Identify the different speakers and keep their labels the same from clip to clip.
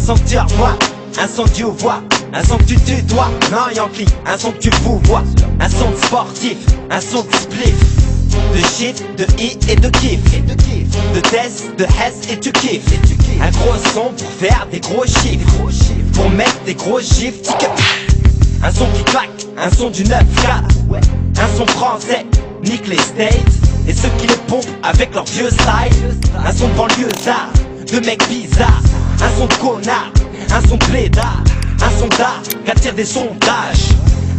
Speaker 1: son que tu revois, un son que tu vois, un son que tu tutoies. Non Yankee, un son que tu vois, un son de sportif, un son de spliff. De shit, de i et de kiff. De test, de hess et tu kiffes. Un gros son pour faire des gros chiffres, pour mettre des gros chiffres. Un son qui claque, un son du 9K. Un son français, nique les States et ceux qui les pompent avec leur vieux style. Un son de banlieusard, de mecs bizarres. Un son de connard, un son de blédard. Un son d'art qui attire des sondages.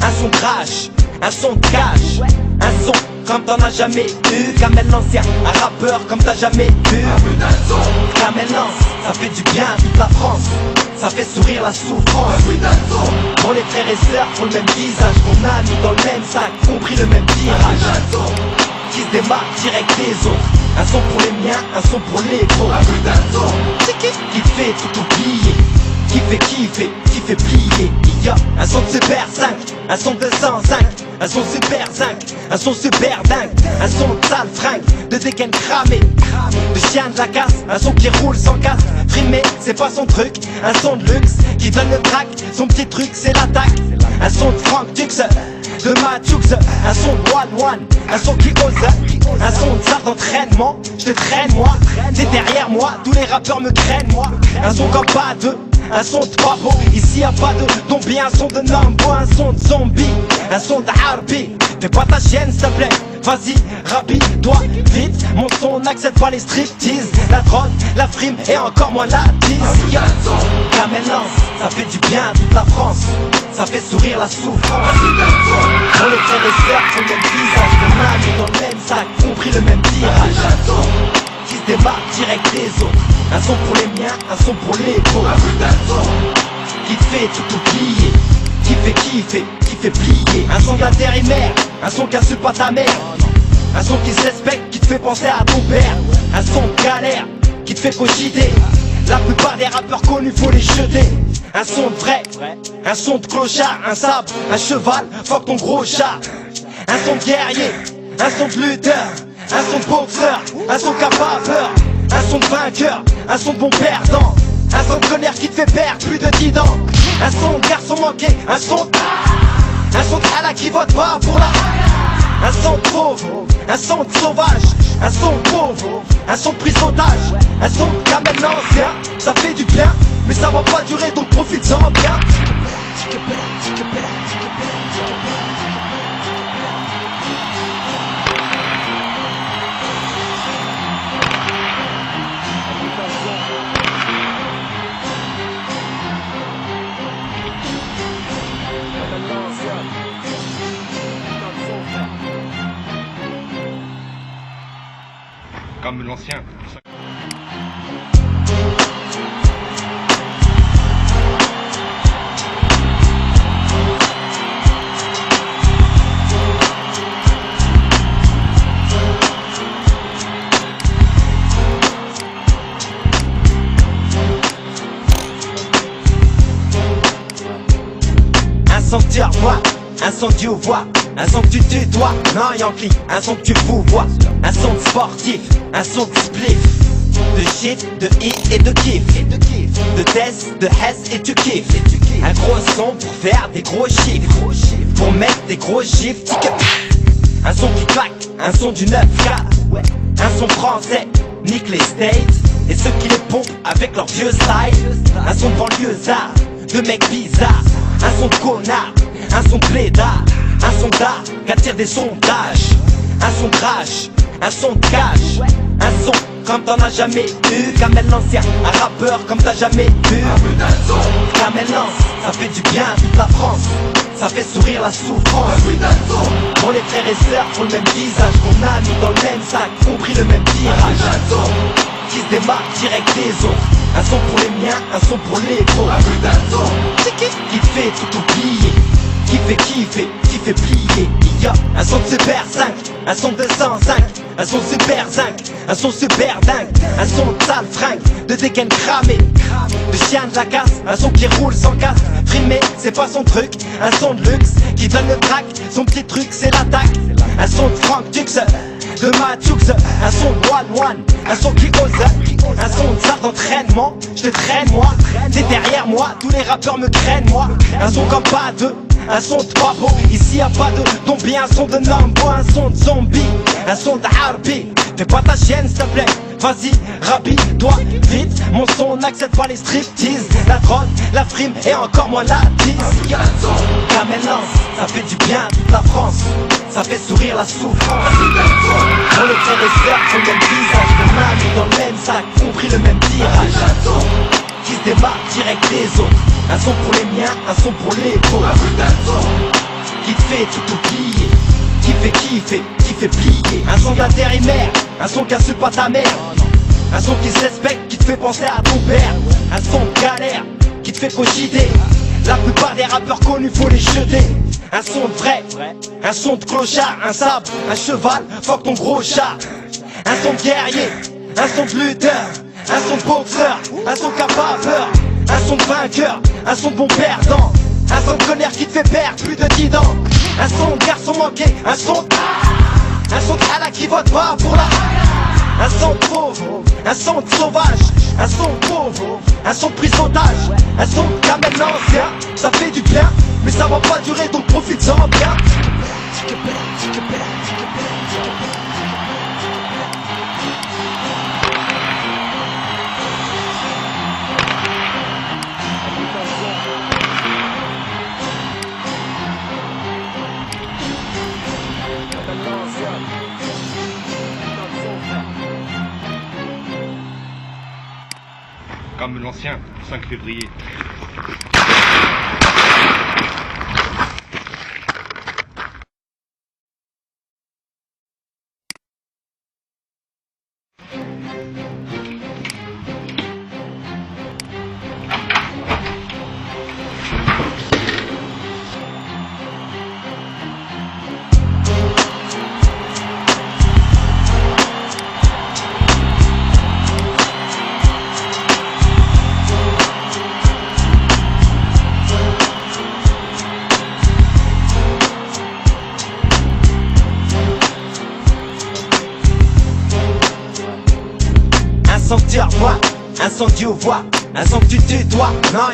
Speaker 1: Un son crash, un son de cash. Un son comme t'en as jamais eu. Kamel l'ancien, un rappeur comme t'as jamais vu. Kamel lance, ça fait du bien à toute la France. Ça fait sourire la souffrance. Pour les frères et sœurs, pour le même visage qu'on a mis dans le même sac, compris le même tirage. Qui se démarque direct des autres. Un son pour les miens, un son pour les vôtres. Qui te fait tout oublier, qui fait kiffer, qui fait plier. Il y a un son de Super 5, un son de 205, un son Super 5, un son super dingue, un son de sale fringue, de dégaine cramé, de chien de la casse, un son qui roule sans casse. Frimé, c'est pas son truc, un son de luxe qui donne le track, son petit truc c'est l'attaque. Un son de Frank Dux, de Matux, un son de One One, un son qui ose, un son de salle d'entraînement. Je te traîne moi, t'es derrière moi, tous les rappeurs me craignent moi. Un son comme pas deux, un son de pavo, ici y'a pas de zombie, un son de Nambo, un son de zombie, un son de harpie. Fais pas ta chienne s'il te plaît, vas-y, rapide-toi, vite. Mon son n'accepte pas les striptease, la drogue, la frime et encore moins la tise. Kamel lance, ça fait du bien à toute la France. Ça fait sourire la souffrance. Pour les frères et sœurs, pour le même visage qu'on a mis dans le même sac, compris le même tirage. Qui se démarque direct des autres. Un son pour les miens, un son pour les vôtres. Qui te fait tout oublier, qui fait kiffer, qui fait plier. Un son d'intérimaire, un son qui insulte pas ta mère. Un son qui se respecte, qui te fait penser à ton père. Un son de galère, qui te fait cogiter. La plupart des rappeurs connus faut les jeter. Un son de vrai, un son de clochard, un sabre, un cheval, fuck ton gros chat. Un son de guerrier, un son de lutteur, un son de boxeur, un son qui a pas peur. Un son de vainqueur, un son de bon perdant. Un son de colère qui te fait perdre plus de 10 dents. Un son de garçon manqué, un son de Allah qui vote pas pour la. Un son de pauvre, un son de sauvage, un son de pauvre, un son de prise d'otage. Un son de Kamel l'ancien, ça fait du bien, mais ça va pas durer donc profite-en bien.
Speaker 2: Comme l'ancien.
Speaker 1: Un son que tu revois, un son que tu vois, un son que tu tutoies. Non Yankee, un son que tu vois, un son de sportif, un son de spliff. De shit, de i et de kiff. De test, de hess et tu kiffes. Un gros son pour faire des gros chiffres, pour mettre des gros chiffres. Un son qui claque, un son du 9K. Un son français, nique les States et ceux qui les pompent avec leur vieux style. Un son de banlieusard, de mecs bizarres. Un son de connard, un son de blédard. Un son d'art qui attire des sondages. Un son crash, un son de cash. Un son comme t'en as jamais eu. Kamel l'ancien, un rappeur comme t'as jamais vu. Kamel lance, ça fait du bien à toute la France. Ça fait sourire la souffrance. Pour les frères et sœurs, pour le même visage qu'on a mis dans le même sac, compris le même tirage. Qui se démarque direct des autres. Un son pour les miens, un son pour les vôtres. Qui te fait tout oublier, qui fait kiffer, qui fait plier. Il y a un son de Super 5, un son de 205, un son Super 5, un son super dingue, un son de sale fringue, de dégaine cramé, de chien de la casse, un son qui roule sans casse. Frimé, c'est pas son truc, un son de luxe qui donne le track, son petit truc c'est l'attaque. Un son de Frank Dux, de Matux, un son de One One, un son qui ose, un son de salle d'entraînement. Je te traîne moi, t'es derrière moi, tous les rappeurs me craignent moi. Un son comme pas deux, un son de pas beau. Ici y'a pas de zombie, un son de Nambo, un son de zombie, un son de harbi. Fais pas ta chienne s'il te plaît, vas-y, rapide-toi, vite. Mon son n'accepte pas les striptease, la drogue, la frime et encore moins la tisse. Camel lance, ça fait du bien à toute la France, ça fait sourire la souffrance. Dans le frère et sœurs sur le même visage, le même dans le même sac, compris le même tirage. Qui se démarque direct des autres, un son pour les miens, un son pour les pauvres. Qui te fait tout oublier, qui fait kiffer, qui fait plier. Un son d'intérimaire, un son qui insulte pas ta mère, un son qui se respecte, qui te fait penser à ton père. Un son de galère, qui te fait cogiter. La plupart des rappeurs connus faut les jeter. Un son de vrai, un son de clochard, un sabre, un cheval, fuck ton gros chat. Un son de guerrier, un son de lutteur, un son de boxeur, un son qui a pas peur, un son de vainqueur, un son de bon perdant. Un son de colère qui te fait perdre plus de 10 dents. Un son de garçon manqué, un son de Allah qui vote pas pour la. Un son de pauvre, un son de sauvage, un son de pauvre, un son de prise d'otage, un son de camel l'ancien. Ça fait du bien, mais ça va pas durer donc profite-en bien.
Speaker 2: Comme l'ancien, 5 février.
Speaker 1: Un son que tu revois, un son que tu vois, un son que tu tutoies. Non,